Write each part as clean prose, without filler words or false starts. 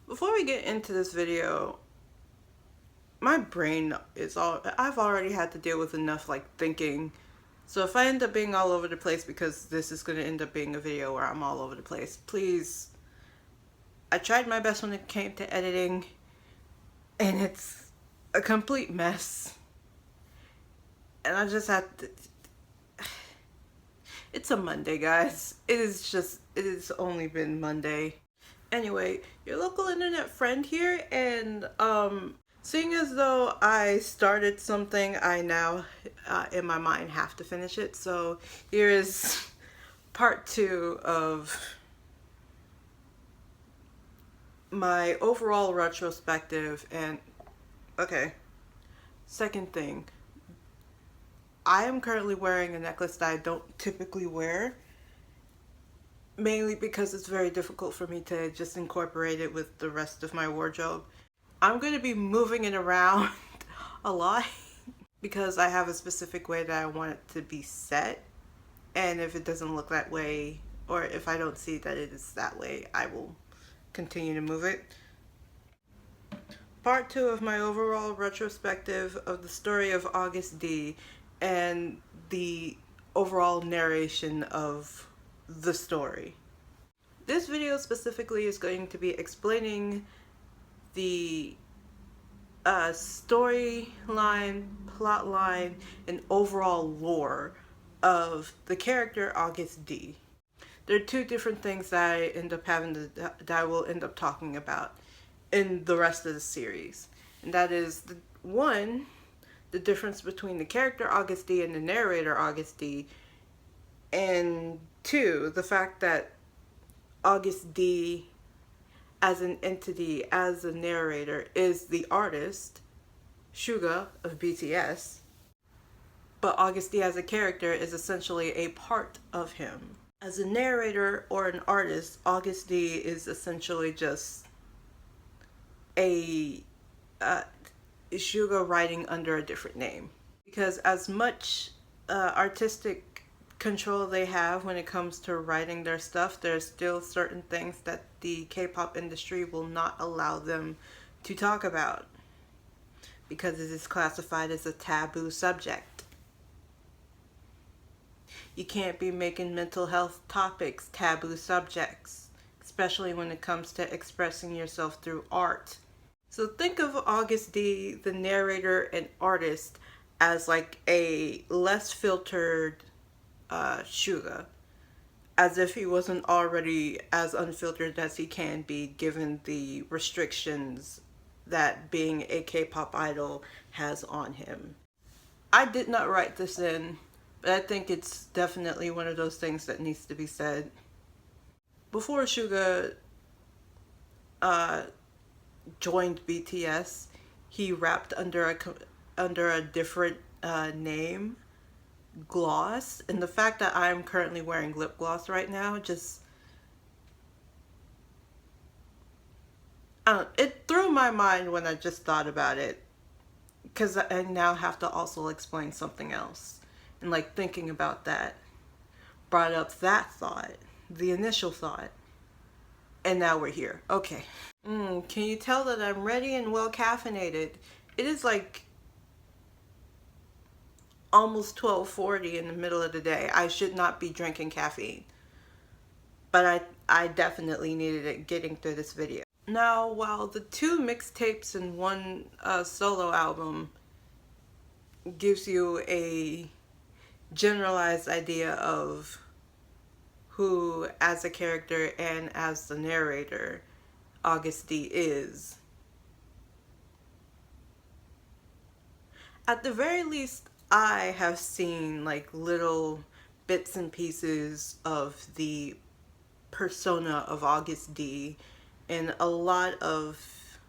Before we get into this video, my brain is I've already had to deal with enough like thinking. So if I end up being all over the place because this is going to end up being a video where I'm all over the place, please, I tried my best when it came to editing and it's a complete mess. And I just have to, it's a Monday, guys. It has only been Monday. Anyway, your local internet friend here, and seeing as though I started something, I now in my mind have to finish it. So here is part 2 of my overall retrospective. And okay, second thing, I am currently wearing a necklace that I don't typically wear, mainly because it's very difficult for me to just incorporate it with the rest of my wardrobe. I'm going to be moving it around a lot because I have a specific way that I want it to be set, and if it doesn't look that way, or if I don't see that it is that way, I will continue to move it. Part 2 of my overall retrospective of the story of Agust D and the overall narration of the story. This video specifically is going to be explaining the storyline, plotline, and overall lore of the character Agust D. There are two different things that I end up that I will end up talking about in the rest of the series, and that is one, the difference between the character Agust D and the narrator Agust D, and two, the fact that Agust D as an entity, as a narrator, is the artist, Suga of BTS, but Agust D as a character is essentially a part of him. As a narrator or an artist, Agust D is essentially just a Suga writing under a different name. Because as much artistic control they have when it comes to writing their stuff, there's still certain things that the K-pop industry will not allow them to talk about because it is classified as a taboo subject. You can't be making mental health topics taboo subjects, especially when it comes to expressing yourself through art. So think of Agust D, the narrator and artist, as like a less filtered Suga, as if he wasn't already as unfiltered as he can be given the restrictions that being a K-pop idol has on him. I did not write this in, but I think it's definitely one of those things that needs to be said. Before Suga joined BTS, he rapped under a different name, Gloss, and the fact that I'm currently wearing lip gloss right now just it threw my mind when I just thought about it, because I now have to also explain something else, and like thinking about that brought up that thought, the initial thought, and now we're here. Okay. Can you tell that I'm ready and well caffeinated? It is like almost 12:40 in the middle of the day. I should not be drinking caffeine, but I definitely needed it getting through this video. Now, while the 2 mixtapes and 1 solo album gives you a generalized idea of who, as a character and as the narrator, Agust D is, at the very least, I have seen like little bits and pieces of the persona of Agust D in a lot of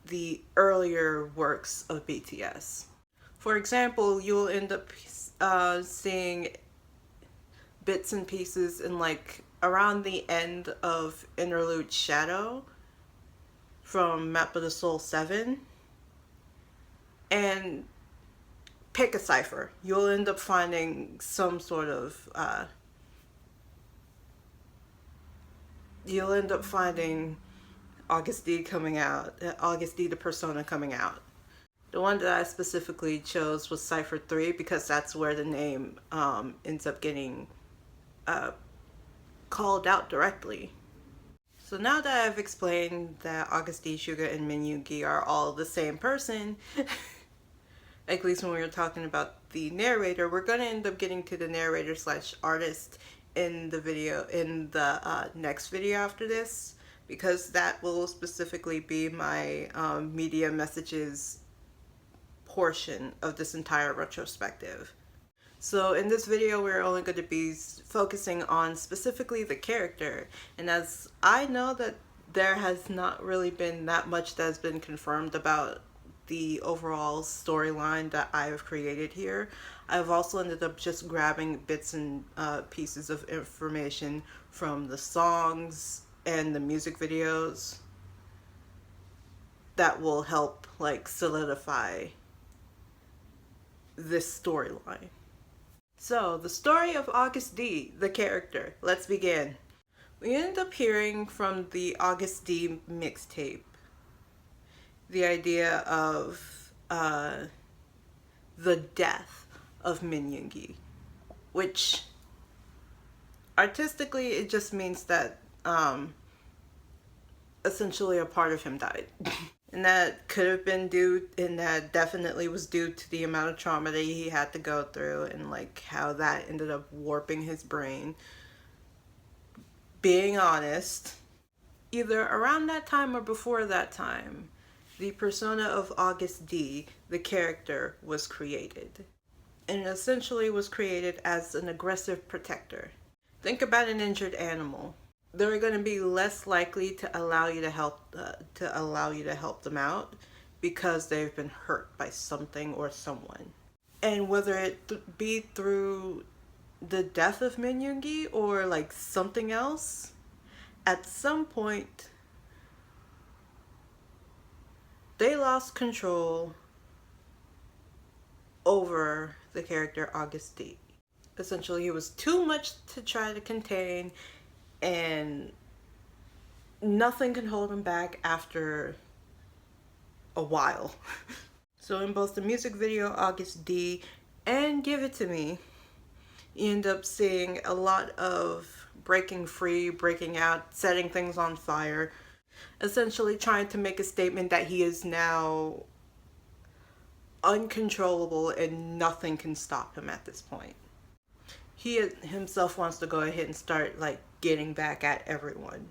the earlier works of BTS. For example, you'll end up seeing bits and pieces in like around the end of Interlude Shadow from Map of the Soul 7, and pick a cipher. You'll end up finding some sort of you'll end up finding Agust D coming out, Agust D the persona coming out. The one that I specifically chose was Cypher 3 because that's where the name ends up getting called out directly. So now that I've explained that Agust D, Suga, and Minyuki are all the same person, at least when we were talking about the narrator, we're going to end up getting to the narrator slash artist in the video, in the next video after this, because that will specifically be my media messages portion of this entire retrospective. So in this video, we're only going to be focusing on specifically the character. And as I know that there has not really been that much that has been confirmed about the overall storyline that I've created here, I've also ended up just grabbing bits and pieces of information from the songs and the music videos that will help like solidify this storyline. So, the story of Agust D, the character. Let's begin. We end up hearing from the Agust D mixtape the idea of the death of Minyuki, which artistically it just means that essentially a part of him died. And that could have been due, and that definitely was due to the amount of trauma that he had to go through and like how that ended up warping his brain. Being honest, either around that time or before that time, the persona of Agust D, the character, was created. And it essentially was created as an aggressive protector. Think about an injured animal. They're going to be less likely to allow you to help them out because they've been hurt by something or someone. And whether it be through the death of Minyuki or like something else, at some point they lost control over the character Agust D. Essentially, he was too much to try to contain, and nothing can hold him back after a while. So in both the music video Agust D and Give It To Me, you end up seeing a lot of breaking free, breaking out, setting things on fire, essentially trying to make a statement that he is now uncontrollable and nothing can stop him at this point. He himself wants to go ahead and start like getting back at everyone.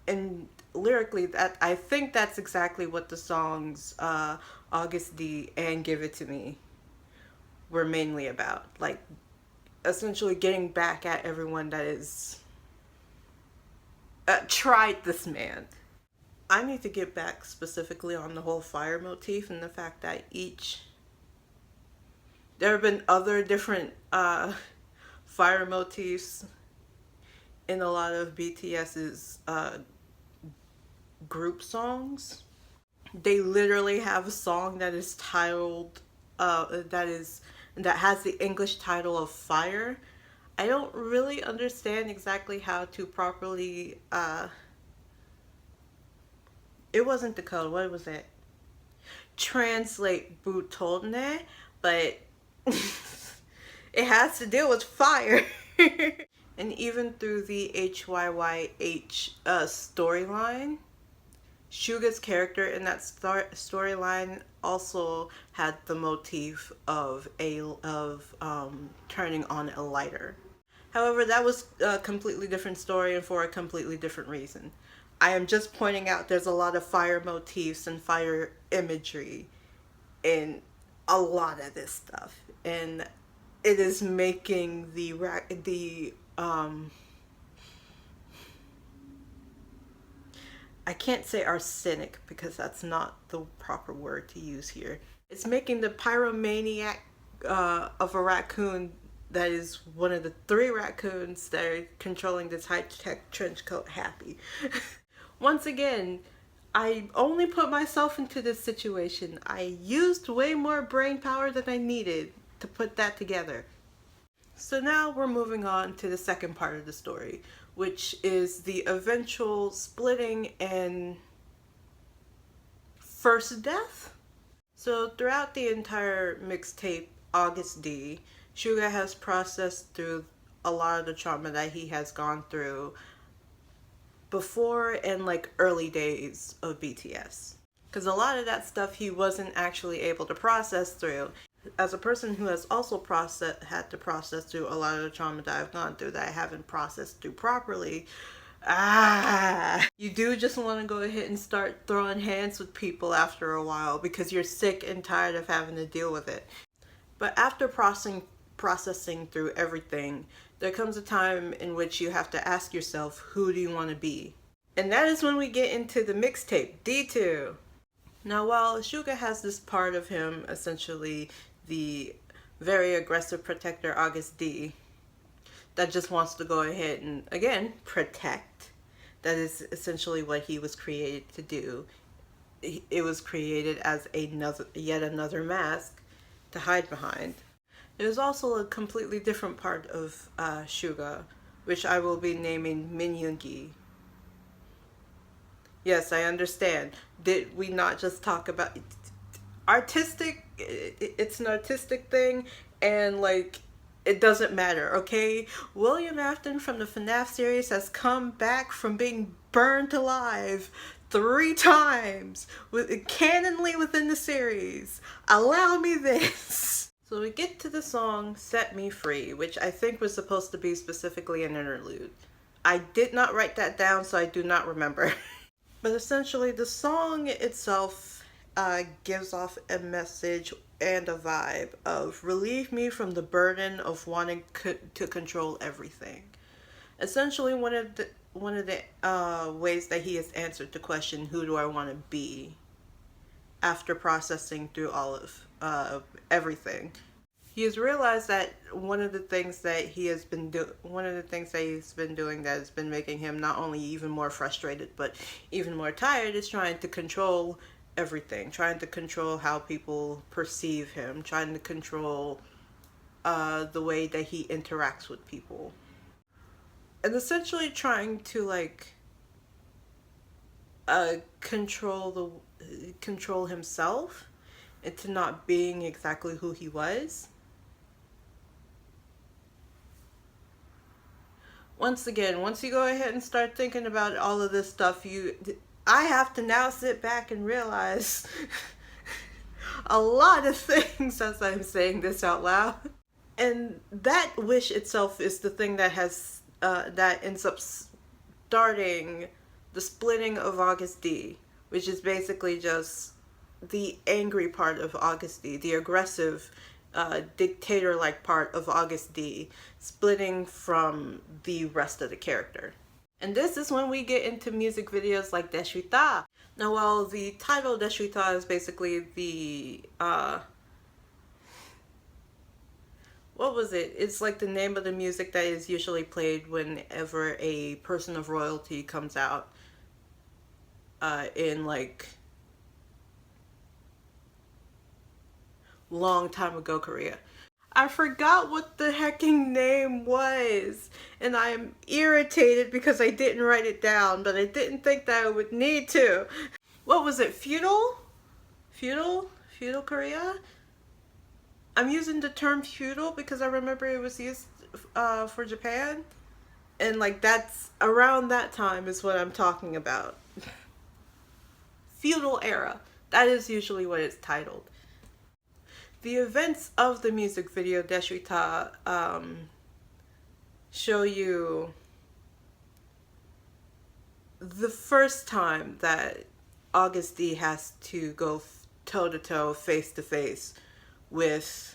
And lyrically, that I think that's exactly what the songs Agust D and Give It To Me were mainly about. Like essentially getting back at everyone that is tried this man. I need to get back specifically on the whole fire motif and the fact that there have been other different fire motifs in a lot of BTS's group songs. They literally have a song that is titled that has the English title of Fire. I don't really understand exactly how to properly it wasn't the code, what was it? Translate Butolne, but it has to deal with fire. And even through the HYYH storyline, Suga's character in that storyline also had the motif of turning on a lighter. However, that was a completely different story and for a completely different reason. I am just pointing out there's a lot of fire motifs and fire imagery in a lot of this stuff, and it is making I can't say arsenic because that's not the proper word to use here. It's making the pyromaniac of a raccoon that is one of the 3 raccoons that are controlling this high-tech trench coat happy. Once again, I only put myself into this situation. I used way more brain power than I needed to put that together. So now we're moving on to the second part of the story, which is the eventual splitting and first death. So throughout the entire mixtape, Agust D, Suga has processed through a lot of the trauma that he has gone through before and like early days of BTS. Because a lot of that stuff he wasn't actually able to process through. As a person who has also had to process through a lot of the trauma that I've gone through that I haven't processed through properly, you do just want to go ahead and start throwing hands with people after a while because you're sick and tired of having to deal with it. But after processing through everything, there comes a time in which you have to ask yourself, who do you want to be? And that is when we get into the mixtape, D2. Now, while Suga has this part of him, essentially the very aggressive protector Agust D, that just wants to go ahead and, again, protect. That is essentially what he was created to do. It was created as yet another mask to hide behind. There's also a completely different part of Suga, which I will be naming Minyungi. Yes, I understand. Did we not just talk about artistic? It's an artistic thing, and like, it doesn't matter, okay? William Afton from the FNAF series has come back from being burned alive 3 times, canonly within the series. Allow me this. So we get to the song Set Me Free, which I think was supposed to be specifically an interlude. I did not write that down, so I do not remember. But essentially, the song itself gives off a message and a vibe of relieve me from the burden of wanting to control everything. Essentially, one of the ways that he has answered the question, who do I want to be, after processing through all of everything. He has realized that one of the things that he's been doing that has been making him not only even more frustrated but even more tired is trying to control everything, trying to control how people perceive him, trying to control the way that he interacts with people, and essentially trying to like control himself into not being exactly who he was. Once again, once you go ahead and start thinking about all of this stuff, I have to now sit back and realize a lot of things as I'm saying this out loud. And that wish itself is the thing that that ends up starting the splitting of Agust D, which is basically just the angry part of Agust D, the aggressive, dictator-like part of Agust D, splitting from the rest of the character. And this is when we get into music videos like Deshuita. Now, while the title Deshuita is basically the, what was it? It's like the name of the music that is usually played whenever a person of royalty comes out in like long time ago Korea. I forgot what the hecking name was, and I'm irritated because I didn't write it down, but I didn't think that I would need to. What was it? Feudal Korea? I'm using the term feudal because I remember it was used for Japan, and like that's around that time is what I'm talking about. Feudal era. That is usually what it's titled. The events of the music video Deshuita show you the first time that Agust D has to go toe-to-toe, face-to-face with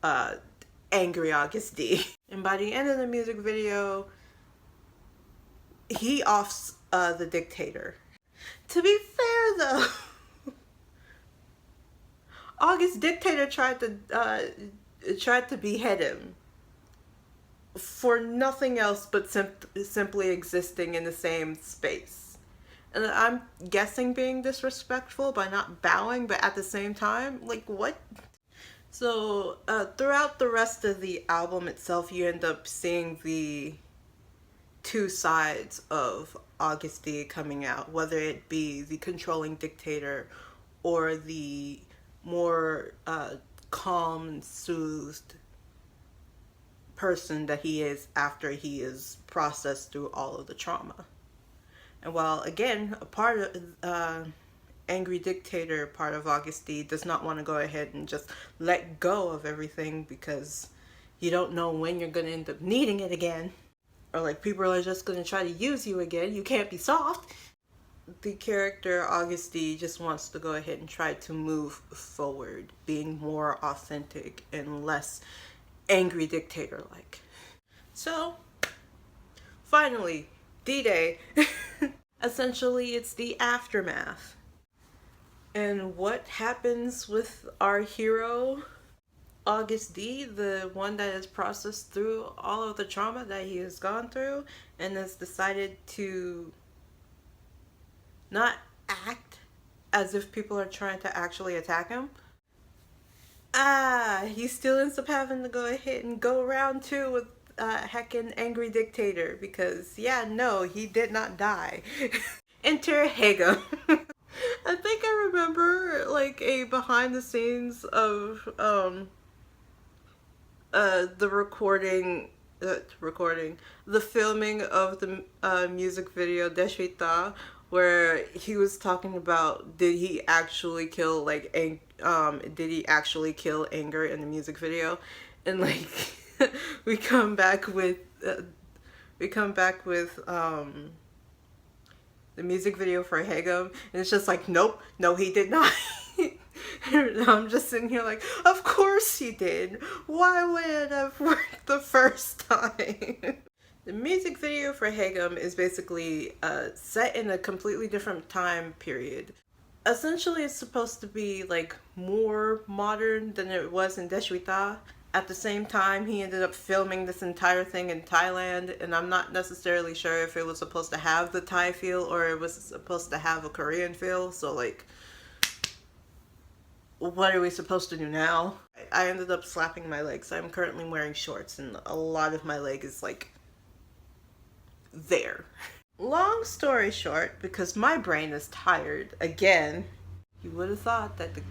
angry Agust D. And by the end of the music video, he offs the dictator. To be fair though, Agust dictator tried to behead him for nothing else but simply existing in the same space. And I'm guessing being disrespectful by not bowing, but at the same time, like what? So throughout the rest of the album itself, you end up seeing the two sides of Agust D coming out, whether it be the controlling dictator or the more calm and soothed person that he is after he is processed through all of the trauma. And while again, a part of angry dictator part of Agust D does not want to go ahead and just let go of everything because you don't know when you're going to end up needing it again, or like people are just going to try to use you again, you can't be soft. The character Agust D just wants to go ahead and try to move forward, being more authentic and less angry dictator like. So finally, D-Day. Essentially, it's the aftermath. And what happens with our hero, Agust D, the one that has processed through all of the trauma that he has gone through and has decided to not act as if people are trying to actually attack him. He still ends up having to go ahead and go round two with heckin' angry dictator because, yeah, no, he did not die. Enter Hagum. I think I remember like a behind the scenes of the the filming of the music video Deshita, where he was talking about did he actually kill did he actually kill anger in the music video, and like we come back with the music video for Hagum, and it's just like, nope, no, he did not. And I'm just sitting here like, of course he did. Why would it have worked the first time? The music video for Hagum is basically set in a completely different time period. Essentially, it's supposed to be like more modern than it was in Deshwita. At the same time, he ended up filming this entire thing in Thailand, and I'm not necessarily sure if it was supposed to have the Thai feel or it was supposed to have a Korean feel. So like, what are we supposed to do now? I ended up slapping my legs. I'm currently wearing shorts and a lot of my leg is like there. Long story short, because my brain is tired again, you would have thought that the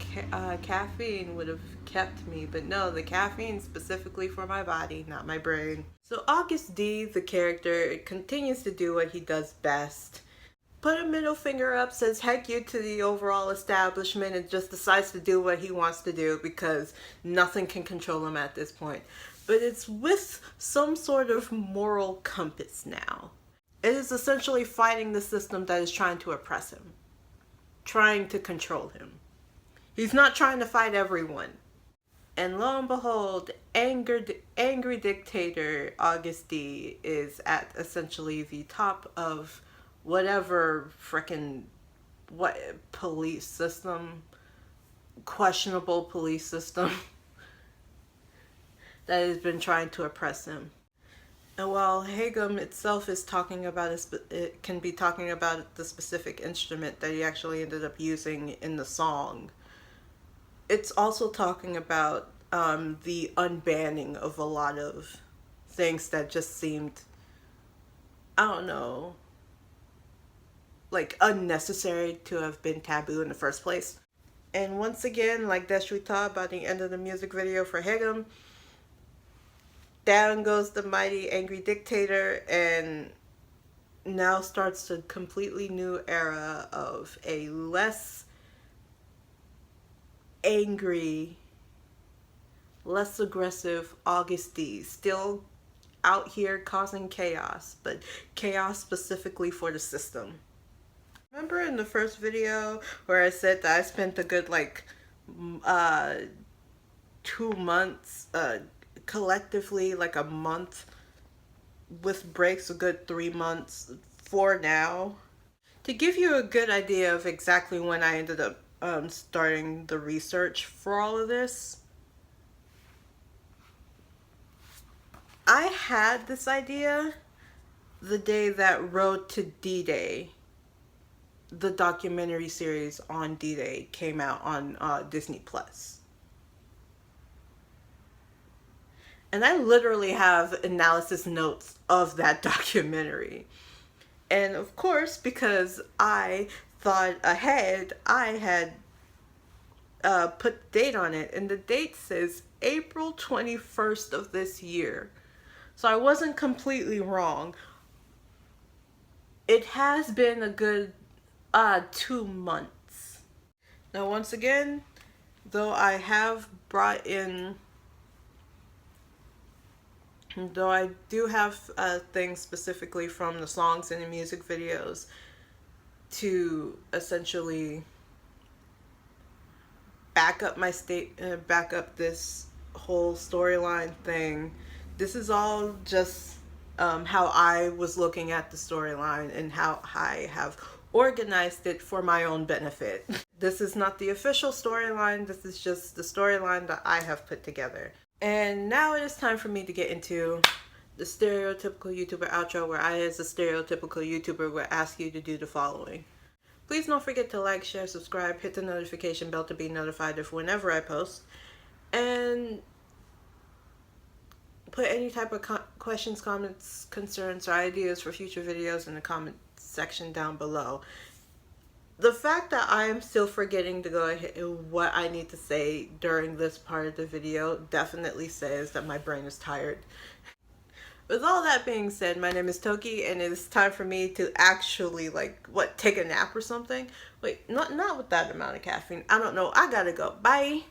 caffeine would have kept me, but no, the caffeine specifically for my body, not my brain. So Agust D, the character, continues to do what he does best. Put a middle finger up, says heck you to the overall establishment, and just decides to do what he wants to do because nothing can control him at this point. But it's with some sort of moral compass now. It is essentially fighting the system that is trying to oppress him, trying to control him. He's not trying to fight everyone. And lo and behold, angry dictator Agust D is at essentially the top of whatever frickin' police system, questionable police system that has been trying to oppress him. And while Hagum itself is talking about it can be talking about the specific instrument that he actually ended up using in the song, it's also talking about the unbanning of a lot of things that just seemed, I don't know, like unnecessary to have been taboo in the first place. And once again, like Deshwita, by the end of the music video for Hagum, down goes the mighty angry dictator, and now starts a completely new era of a less angry, less aggressive Agust D. Still out here causing chaos, but chaos specifically for the system. Remember in the first video where I said that I spent a good 2 months, collectively like a month with breaks, a good 3 months for now? To give you a good idea of exactly when I ended up starting the research for all of this, I had this idea the day that Road to D-Day, the documentary series on D-Day, came out on Disney Plus. And I literally have analysis notes of that documentary. And of course, because I thought ahead, I had put the date on it, and the date says April 21st of this year. So I wasn't completely wrong. It has been a good 2 months. Now, once again, though I have brought in, though I do have things specifically from the songs and the music videos to essentially back up back up this whole storyline thing. This is all just how I was looking at the storyline and how I have organized it for my own benefit. This is not the official storyline. This is just the storyline that I have put together. And now it is time for me to get into the stereotypical YouTuber outro, where I, as a stereotypical YouTuber, will ask you to do the following. Please don't forget to like, share, subscribe, hit the notification bell to be notified of whenever I post, and put any type of questions, comments, concerns, or ideas for future videos in the comment section down below. The fact that I am still forgetting to go ahead and what I need to say during this part of the video definitely says that my brain is tired. With all that being said, my name is Toki, and it is time for me to actually, take a nap or something? Wait, not with that amount of caffeine. I don't know. I gotta go. Bye!